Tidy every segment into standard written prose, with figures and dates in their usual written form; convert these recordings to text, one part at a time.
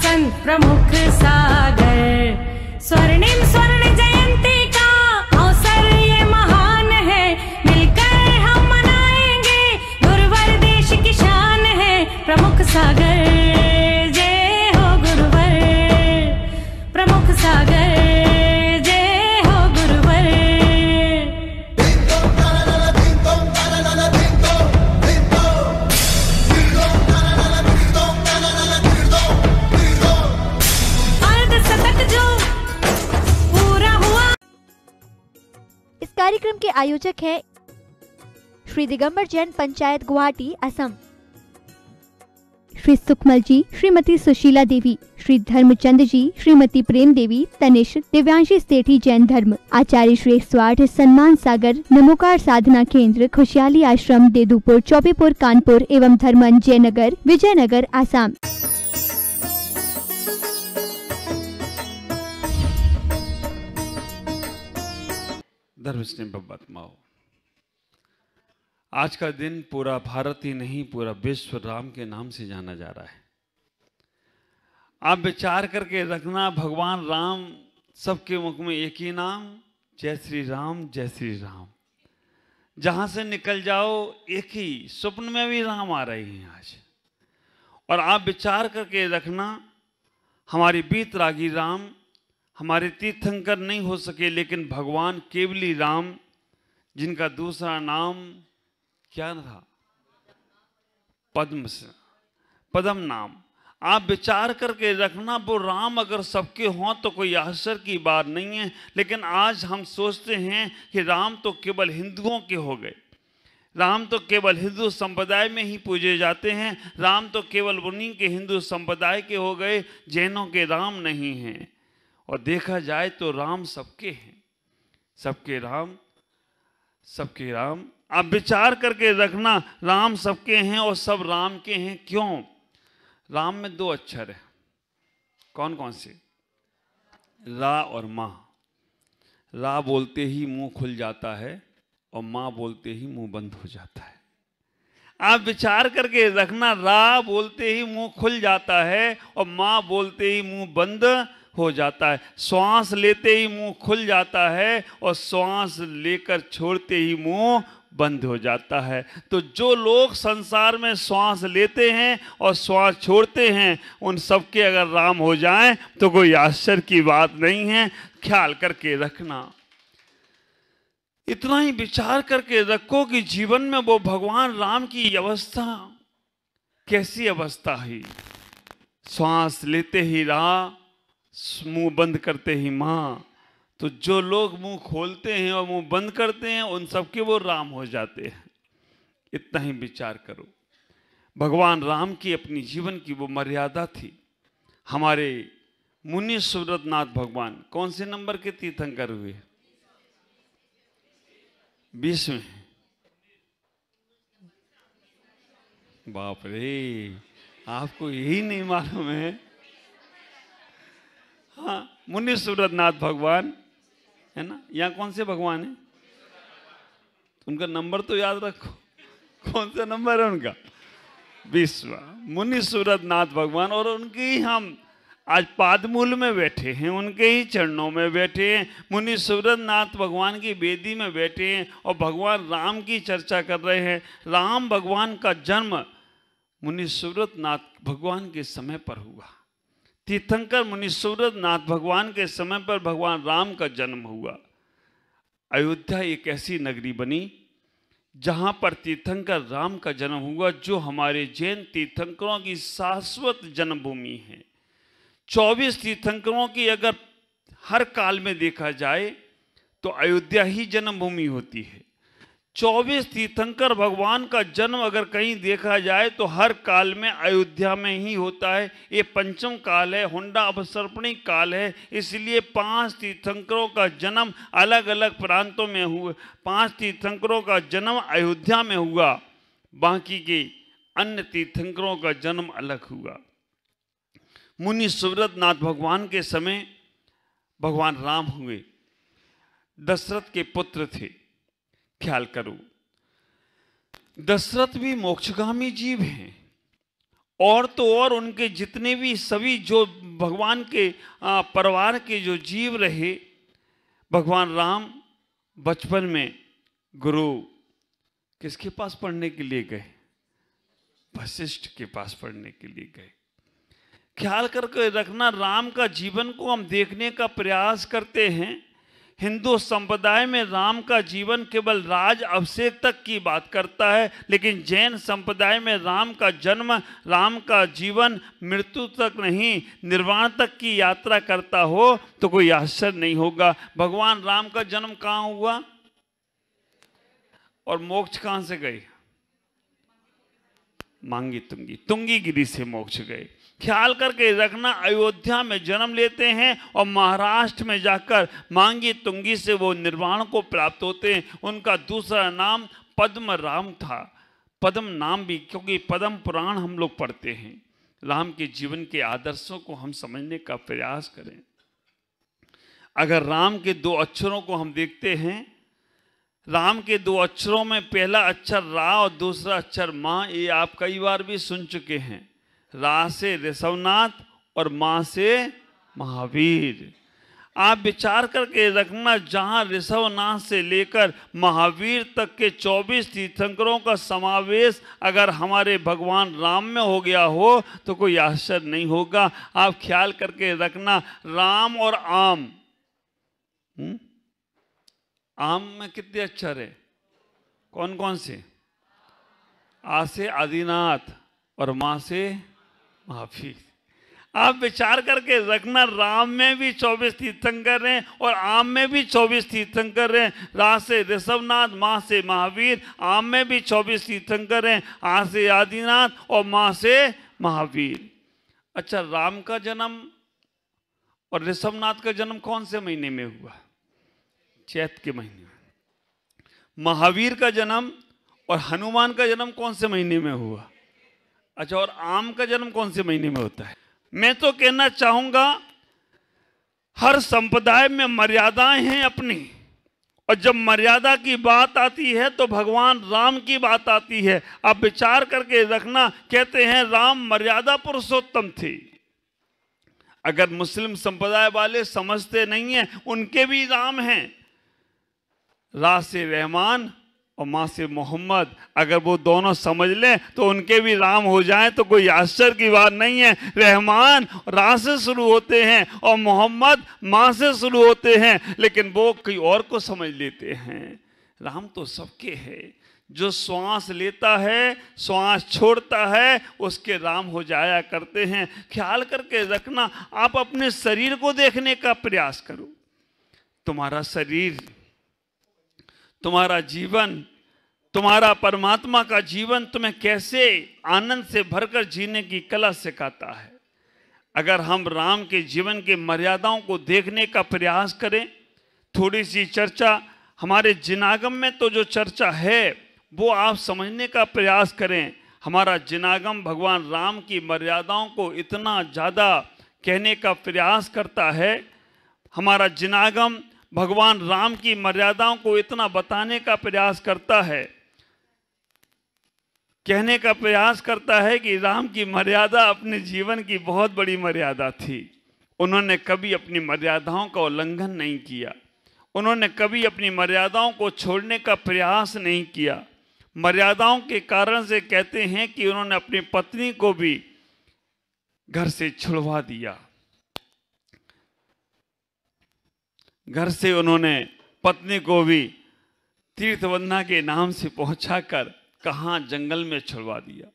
बसंत प्रमुख सागर। स्वर्णिम स्वर्ण जयंती का अवसर ये महान है, मिलकर हम मनाएंगे गुरुवर देश की शान है। प्रमुख सागर जय हो गुरुवर, प्रमुख सागर जय हो गुरुवर। अर्धशतक जो पूरा हुआ। इस कार्यक्रम के आयोजक हैं श्री दिगंबर जैन पंचायत गुवाहाटी असम, श्री सुखमल जी, श्रीमती सुशीला देवी, श्री धर्मचंद जी, श्रीमती प्रेम देवी, तनिष्क, दिव्यांशी सेठी जैन धर्म, आचार्य श्री 108 सम्मान सागर, नमोकार साधना केंद्र, खुशहाली आश्रम, देदूपुर, चौबीपुर, कानपुर एवं धर्मन जयनगर, विजयनगर, आसाम। धर्म स्नेह बब्बात्माओं, आज का दिन पूरा भारत ही नहीं पूरा विश्व राम के नाम से जाना जा रहा है। आप विचार करके रखना, भगवान राम सबके मुख में एक ही नाम, जय श्री राम जय श्री राम। जहां से निकल जाओ एक ही, स्वप्न में भी राम आ रहे हैं आज। और आप विचार करके रखना, हमारी बीतरागी राम, हमारे तीर्थंकर नहीं हो सके, लेकिन भगवान केवली राम, जिनका दूसरा नाम क्या था? पद्म नाम। आप विचार करके रखना, वो राम अगर सबके हों तो कोई आश्चर्य की बात नहीं है। लेकिन आज हम सोचते हैं कि राम तो केवल हिंदुओं के हो गए, राम तो केवल हिंदू संप्रदाय में ही पूजे जाते हैं, राम तो केवल उन्हीं के हिंदू संप्रदाय के हो गए, जैनों के राम नहीं हैं। और देखा जाए तो राम सबके हैं, सबके राम, सबके राम। आप विचार करके रखना, राम सबके हैं और सब राम के हैं। क्यों? राम में 2 अक्षर है। कौन कौन से? रा और माँ। रा बोलते ही मुंह खुल जाता है और माँ बोलते ही मुंह बंद हो जाता है। आप विचार करके रखना, रा बोलते ही मुंह खुल जाता है और माँ बोलते ही मुंह बंद हो जाता है। श्वास लेते ही मुंह खुल जाता है और श्वास लेकर छोड़ते ही मुंह बंद हो जाता है। तो जो लोग संसार में श्वास लेते हैं और श्वास छोड़ते हैं, उन सबके अगर राम हो जाएं तो कोई आश्चर्य की बात नहीं है। ख्याल करके रखना, इतना ही विचार करके रखो कि जीवन में वो भगवान राम की अवस्था कैसी अवस्था है। श्वास लेते ही रा, मुंह बंद करते ही माँ। तो जो लोग मुंह खोलते हैं और मुंह बंद करते हैं, उन सबके वो राम हो जाते हैं। इतना ही विचार करो। भगवान राम की अपनी जीवन की वो मर्यादा थी। हमारे मुनि सुव्रतनाथ भगवान कौन से नंबर के तीर्थंकर हुए? 20वें। बाप रे, आपको यही नहीं मालूम है? हाँ, मुनि सुव्रतनाथ भगवान है ना। यहाँ कौन से भगवान है? उनका नंबर तो याद रखो, कौन सा नंबर है उनका? 20वां। मुनि सुव्रतनाथ भगवान। और उनके ही हम आज पादमूल में बैठे हैं, उनके ही चरणों में बैठे हैं, मुनि सुव्रतनाथ भगवान की वेदी में बैठे हैं और भगवान राम की चर्चा कर रहे हैं। राम भगवान का जन्म मुनि सुव्रतनाथ भगवान के समय पर हुआ। तीर्थंकर मुनि सुव्रतनाथ भगवान के समय पर भगवान राम का जन्म हुआ। अयोध्या एक ऐसी नगरी बनी जहां पर तीर्थंकर राम का जन्म हुआ, जो हमारे जैन तीर्थंकरों की शाश्वत जन्मभूमि है। 24 तीर्थंकरों की अगर हर काल में देखा जाए तो अयोध्या ही जन्मभूमि होती है। 24 तीर्थंकर भगवान का जन्म अगर कहीं देखा जाए तो हर काल में अयोध्या में ही होता है। ये पंचम काल है, हुंडा अवसर्पणी काल है, इसलिए 5 तीर्थंकरों का जन्म अलग अलग प्रांतों में हुआ। 5 तीर्थंकरों का जन्म अयोध्या में हुआ, बाकी के अन्य तीर्थंकरों का जन्म अलग हुआ। मुनि सुव्रतनाथ भगवान के समय भगवान राम हुए, दशरथ के पुत्र थे। ख्याल करो, दशरथ भी मोक्षगामी जीव हैं और तो और उनके जितने भी सभी जो भगवान के परिवार के जो जीव रहे, भगवान राम बचपन में गुरु किसके पास पढ़ने के लिए गए? वशिष्ठ के पास पढ़ने के लिए गए। ख्याल करके रखना, राम का जीवन को हम देखने का प्रयास करते हैं। हिंदू संप्रदाय में राम का जीवन केवल राज अभिषेक तक की बात करता है, लेकिन जैन संप्रदाय में राम का जन्म, राम का जीवन मृत्यु तक नहीं, निर्वाण तक की यात्रा करता हो तो कोई आश्चर्य नहीं होगा। भगवान राम का जन्म कहाँ हुआ और मोक्ष कहाँ से गए? मांगी तुंगी, तुंगी गिरी से मोक्ष गए। ख्याल करके रखना, अयोध्या में जन्म लेते हैं और महाराष्ट्र में जाकर मांगी तुंगी से वो निर्वाण को प्राप्त होते हैं। उनका दूसरा नाम पद्म राम था। पद्म नाम भी, क्योंकि पद्म पुराण हम लोग पढ़ते हैं। राम के जीवन के आदर्शों को हम समझने का प्रयास करें। अगर राम के दो अक्षरों को हम देखते हैं, राम के दो अक्षरों में पहला अक्षर रा और दूसरा अक्षर माँ, ये आप कई बार भी सुन चुके हैं। रा से ऋषभनाथ और माँ से महावीर। आप विचार करके रखना, जहाँ ऋषभनाथ से लेकर महावीर तक के 24 तीर्थंकरों का समावेश अगर हमारे भगवान राम में हो गया हो तो कोई आश्चर्य नहीं होगा। आप ख्याल करके रखना, राम और आम, आम में कितने अक्षर है? कौन कौन से? आ से आदिनाथ और माँ से महावीर। आप विचार करके रखना, राम में भी 24 तीर्थंकर हैं और आम में भी 24 तीर्थंकर हैं। रा से ऋषभनाथ, माँ से महावीर। आम में भी 24 तीर्थंकर हैं, आ से आदिनाथ और माँ से महावीर। अच्छा, राम का जन्म और ऋषभनाथ का जन्म कौन से महीने में हुआ? चैत के महीने में। महावीर का जन्म और हनुमान का जन्म कौन से महीने में हुआ? अच्छा, और आम का जन्म कौन से महीने में होता है? मैं तो कहना चाहूंगा, हर संप्रदाय में मर्यादाएं हैं अपनी, और जब मर्यादा की बात आती है तो भगवान राम की बात आती है। आप विचार करके रखना, कहते हैं राम मर्यादा पुरुषोत्तम थे। अगर मुस्लिम संप्रदाय वाले समझते नहीं हैं, उनके भी राम हैं, रा से रहमान और माँ से मोहम्मद। अगर वो दोनों समझ लें तो उनके भी राम हो जाएं तो कोई आश्चर्य की बात नहीं है। रहमान रा से शुरू होते हैं और मोहम्मद माँ से शुरू होते हैं, लेकिन वो कोई और को समझ लेते हैं। राम तो सबके है। जो श्वास लेता है, श्वास छोड़ता है, उसके राम हो जाया करते हैं। ख्याल करके रखना, आप अपने शरीर को देखने का प्रयास करो। तुम्हारा शरीर, तुम्हारा जीवन, तुम्हारा परमात्मा का जीवन तुम्हें कैसे आनंद से भरकर जीने की कला सिखाता है। अगर हम राम के जीवन के मर्यादाओं को देखने का प्रयास करें, थोड़ी सी चर्चा हमारे जिनागम में तो जो चर्चा है वो आप समझने का प्रयास करें। हमारा जिनागम भगवान राम की मर्यादाओं को इतना ज़्यादा कहने का प्रयास करता है, हमारा जिनागम भगवान राम की मर्यादाओं को इतना बताने का प्रयास करता है, कहने का प्रयास करता है कि राम की मर्यादा अपने जीवन की बहुत बड़ी मर्यादा थी। उन्होंने कभी अपनी मर्यादाओं का उल्लंघन नहीं किया, उन्होंने कभी अपनी मर्यादाओं को छोड़ने का प्रयास नहीं किया। मर्यादाओं के कारण से कहते हैं कि उन्होंने अपनी पत्नी को भी घर से छुड़वा दिया। घर से उन्होंने पत्नी को भी तीर्थ वंदना के नाम से पहुंचाकर कहाँ जंगल में छुड़वा दिया।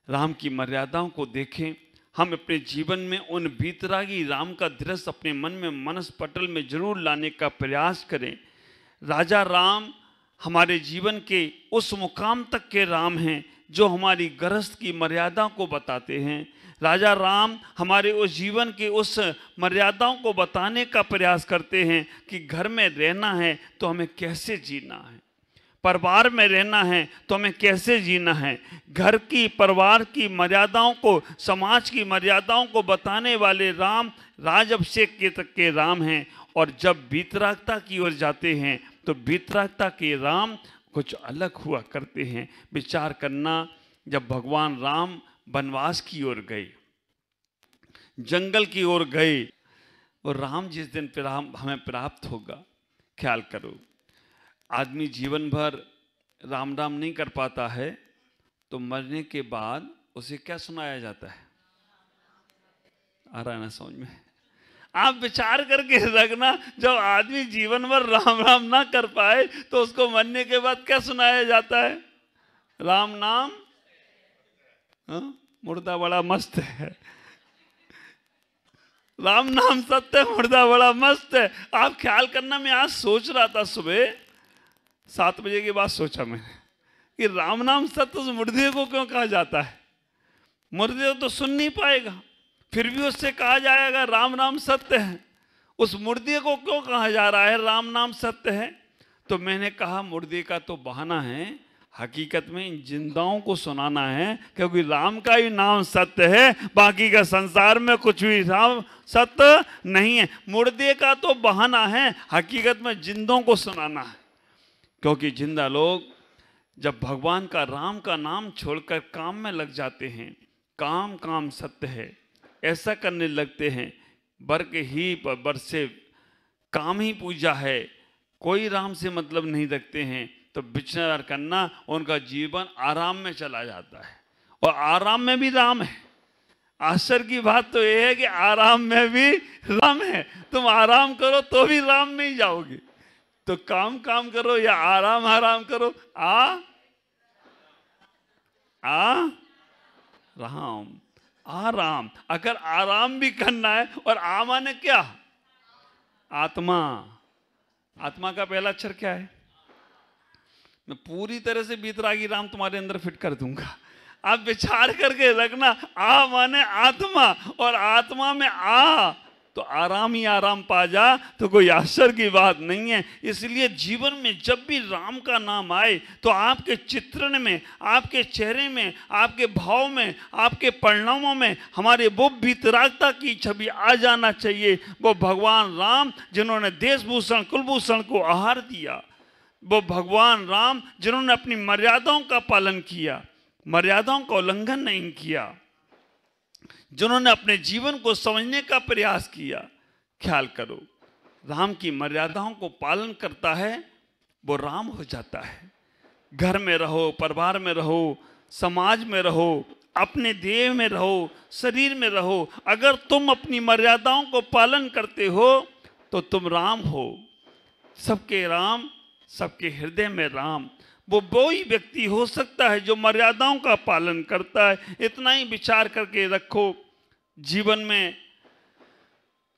राम की मर्यादाओं को देखें, हम अपने जीवन में उन बीतरागी राम का दृश्य अपने मन में, मनस पटल में जरूर लाने का प्रयास करें। राजा राम हमारे जीवन के उस मुकाम तक के राम हैं जो हमारी गृहस्थ की मर्यादा को बताते हैं। राजा राम हमारे उस जीवन के उस मर्यादाओं को बताने का प्रयास करते हैं कि घर में रहना है तो हमें कैसे जीना है, परिवार में रहना है तो हमें कैसे जीना है। घर की, परिवार की मर्यादाओं को, समाज की मर्यादाओं को बताने वाले राम राज अभिषेक के तक के राम हैं। और जब वीतरागता की ओर जाते हैं तो वीतरागता के राम कुछ अलग हुआ करते हैं। विचार करना, जब भगवान राम वनवास की ओर गए, जंगल की ओर गए, और राम जिस दिन हमें प्राप्त होगा, ख्याल करो, आदमी जीवन भर राम राम नहीं कर पाता है, तो मरने के बाद उसे क्या सुनाया जाता है? आ रहा है ना समझ में? आप विचार करके रखना, जब आदमी जीवन भर राम राम ना कर पाए तो उसको मरने के बाद क्या सुनाया जाता है? राम नाम। मुर्दा बड़ा मस्त है, राम नाम सत्य, मुर्दा बड़ा मस्त है। आप ख्याल करना, मैं आज सोच रहा था, सुबह 7 बजे के बाद सोचा मैंने कि राम नाम सत्य उस मुर्दे को क्यों कहा जाता है? मुर्दे तो सुन नहीं पाएगा, फिर भी उससे कहा जाएगा राम नाम सत्य है। उस मुर्दे को क्यों कहा जा रहा है राम नाम सत्य है? तो मैंने कहा मुर्दे का तो बहाना है, हकीकत में इन जिंदाओं को सुनाना है, क्योंकि राम का ही नाम सत्य है, बाकी का संसार में कुछ भी राम सत्य नहीं है। मुर्दे का तो बहाना है, हकीकत में जिंदों को सुनाना है। क्योंकि जिंदा लोग जब भगवान का, राम का नाम छोड़कर काम में लग जाते हैं, काम काम सत्य है ऐसा करने लगते हैं, बर के ही बर से काम ही पूजा है, कोई राम से मतलब नहीं रखते हैं, तो विचार करना उनका जीवन आराम में चला जाता है। और आराम में भी राम है। आश्चर्य की बात तो यह है कि आराम में भी राम है। तुम आराम करो तो भी राम में ही जाओगे। तो काम काम करो या आराम आराम करो, राम आराम। अगर आराम भी करना है, और आ माने क्या? आत्मा। आत्मा का पहला अक्षर क्या है? मैं पूरी तरह से बीतरागी राम तुम्हारे अंदर फिट कर दूंगा। आप विचार करके रखना, आ माने आत्मा, और आत्मा में आ तो आराम ही आराम पा जा, तो कोई आश्चर्य की बात नहीं है। इसलिए जीवन में जब भी राम का नाम आए तो आपके चित्रण में, आपके चेहरे में, आपके भाव में, आपके परिणामों में हमारे वो वीतरागता की छवि आ जाना चाहिए। वो भगवान राम जिन्होंने देशभूषण कुलभूषण को आहार दिया, वो भगवान राम जिन्होंने अपनी मर्यादाओं का पालन किया, मर्यादाओं का उल्लंघन नहीं किया, जिन्होंने अपने जीवन को समझने का प्रयास किया। ख्याल करो, राम की मर्यादाओं को पालन करता है वो राम हो जाता है। घर में रहो, परिवार में रहो, समाज में रहो, अपने देह में रहो, शरीर में रहो, अगर तुम अपनी मर्यादाओं को पालन करते हो तो तुम राम हो। सबके राम, सबके हृदय में राम। वो ही व्यक्ति हो सकता है जो मर्यादाओं का पालन करता है। इतना ही विचार करके रखो। जीवन में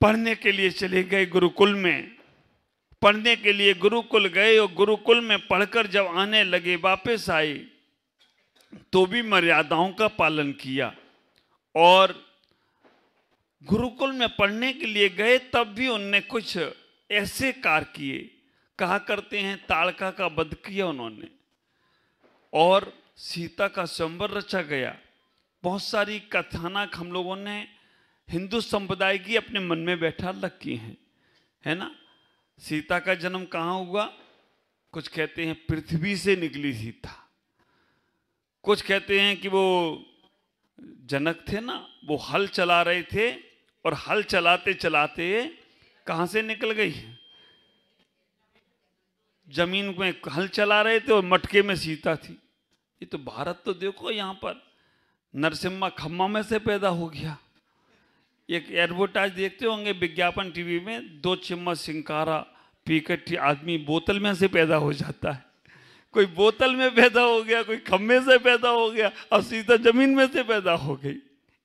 पढ़ने के लिए चले गए गुरुकुल में, पढ़ने के लिए गुरुकुल गए, और गुरुकुल में पढ़कर जब आने लगे, वापस आए, तो भी मर्यादाओं का पालन किया। और गुरुकुल में पढ़ने के लिए गए तब भी उनने कुछ ऐसे कार्य किए, कहा करते हैं ताड़का का वध किया उन्होंने, और सीता का स्वयंवर रचा गया। बहुत सारी कथानक हम लोगों ने हिंदू संप्रदाय की अपने मन में बैठा रखी हैं, है ना। सीता का जन्म कहाँ हुआ? कुछ कहते हैं पृथ्वी से निकली सीता, कुछ कहते हैं कि वो जनक थे ना, वो हल चला रहे थे, और हल चलाते चलाते कहाँ से निकल गई? जमीन में हल चला रहे थे और मटके में सीता थी। ये तो भारत तो देखो, यहाँ पर नरसिम्हा खम्मा में से पैदा हो गया। एक एडवर्टाइज देखते होंगे विज्ञापन टीवी में, 2 चम्मच सिंकारा पीकर आदमी बोतल में से पैदा हो जाता है। कोई बोतल में पैदा हो गया, कोई खम्मे से पैदा हो गया, और सीता जमीन में से पैदा हो गई।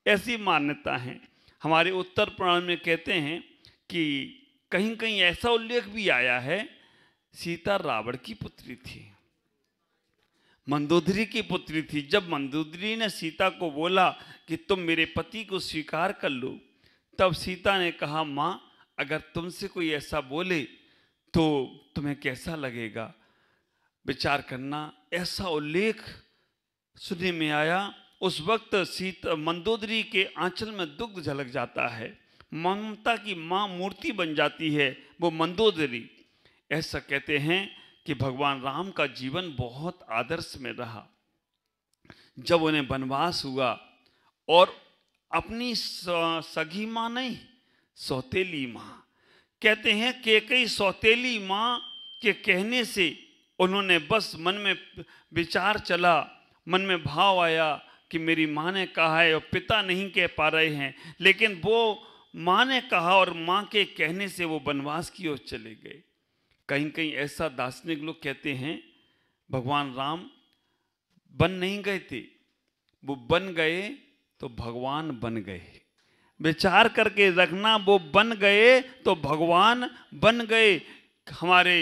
ऐसी मान्यता है। हमारे उत्तर पुराण में कहते हैं कि कहीं कहीं ऐसा उल्लेख भी आया है, सीता रावण की पुत्री थी, मंदोदरी की पुत्री थी। जब मंदोदरी ने सीता को बोला कि तुम मेरे पति को स्वीकार कर लो, तब सीता ने कहा, माँ अगर तुमसे कोई ऐसा बोले तो तुम्हें कैसा लगेगा? विचार करना, ऐसा उल्लेख सुनने में आया। उस वक्त सीता मंदोदरी के आंचल में दुग्ध झलक जाता है, ममता की माँ मूर्ति बन जाती है वो मंदोदरी। ऐसा कहते हैं कि भगवान राम का जीवन बहुत आदर्श में रहा। जब उन्हें वनवास हुआ, और अपनी सगी माँ नहीं, सौतेली माँ। कहते हैं कि कई सौतेली माँ के कहने से उन्होंने बस मन में विचार चला, मन में भाव आया कि मेरी माँ ने कहा है और पिता नहीं कह पा रहे हैं, लेकिन वो माँ ने कहा और माँ के कहने से वो वनवास की ओर चले गए। कहीं कहीं ऐसा दार्शनिक लोग कहते हैं भगवान राम बन नहीं गए थे, वो बन गए तो भगवान बन गए। विचार करके रखना, वो बन गए तो भगवान बन गए। हमारे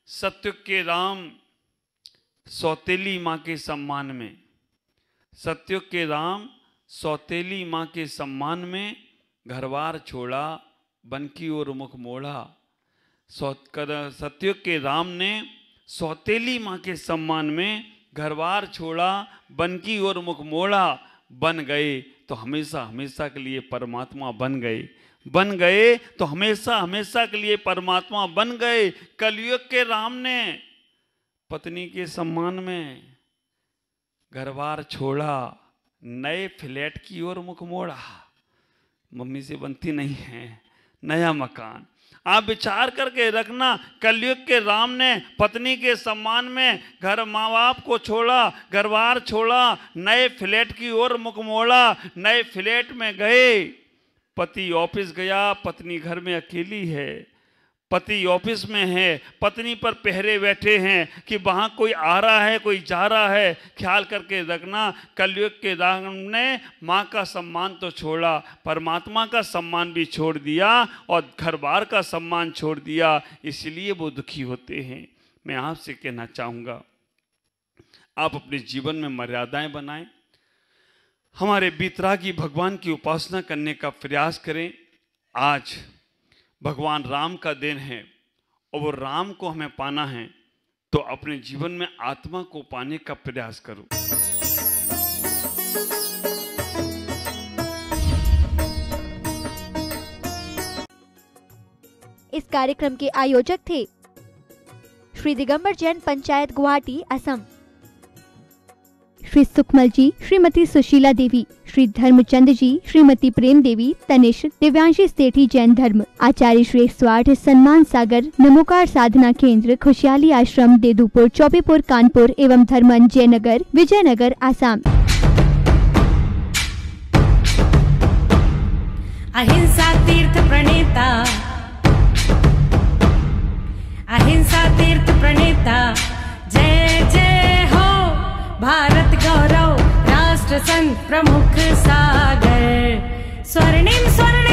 सत्युग के राम सौतेली माँ के सम्मान में, सत्युग के राम सौतेली माँ के सम्मान में घरबार छोड़ा, वन की ओर मुख मोड़ा। सत्युग के राम ने सौतेली माँ के सम्मान में घरबार छोड़ा, वन की ओर मुख मोड़ा। बन गए तो हमेशा हमेशा के लिए परमात्मा बन गए, बन गए तो हमेशा हमेशा के लिए परमात्मा बन गए। कलयुग के राम ने पत्नी के सम्मान में घरबार छोड़ा, नए फ्लैट की ओर मुख मोड़ा। मम्मी से बनती नहीं है, नया मकान। आप विचार करके रखना, कलयुग के राम ने पत्नी के सम्मान में घर माँ बाप को छोड़ा, घरबार छोड़ा, नए फ्लैट की ओर मुख मोड़ा। नए फ्लैट में गए, पति ऑफिस गया, पत्नी घर में अकेली है। पति ऑफिस में है, पत्नी पर पहरे बैठे हैं कि वहाँ कोई आ रहा है, कोई जा रहा है। ख्याल करके रखना, कलयुग के राम ने माँ का सम्मान तो छोड़ा, परमात्मा का सम्मान भी छोड़ दिया और घर बार का सम्मान छोड़ दिया, इसलिए वो दुखी होते हैं। मैं आपसे कहना चाहूँगा, आप अपने जीवन में मर्यादाएं बनाएं, हमारे बीतरागी भगवान की उपासना करने का प्रयास करें। आज भगवान राम का दिन है और वो राम को हमें पाना है, तो अपने जीवन में आत्मा को पाने का प्रयास करो। इस कार्यक्रम के आयोजक थे श्री दिगंबर जैन पंचायत गुवाहाटी असम, श्री सुखमल जी, श्रीमती सुशीला देवी, श्री धर्मचंद जी, श्रीमती प्रेम देवी, तनिष्क, दिव्यांशी सेठी जैन धर्म, आचार्य श्री स्वार्थ सम्मान सागर नमोकार साधना केंद्र, खुशहाली आश्रम, देदूपुर, चौबेपुर, कानपुर एवं धर्मन जयनगर, विजयनगर, आसाम। अहिंसा तीर्थ प्रणेता, अहिंसा तीर्थ प्रणेता, जय जय हो भारत गौरव, राष्ट्र संत प्रमुख सागर, स्वर्णिम स्वर्ण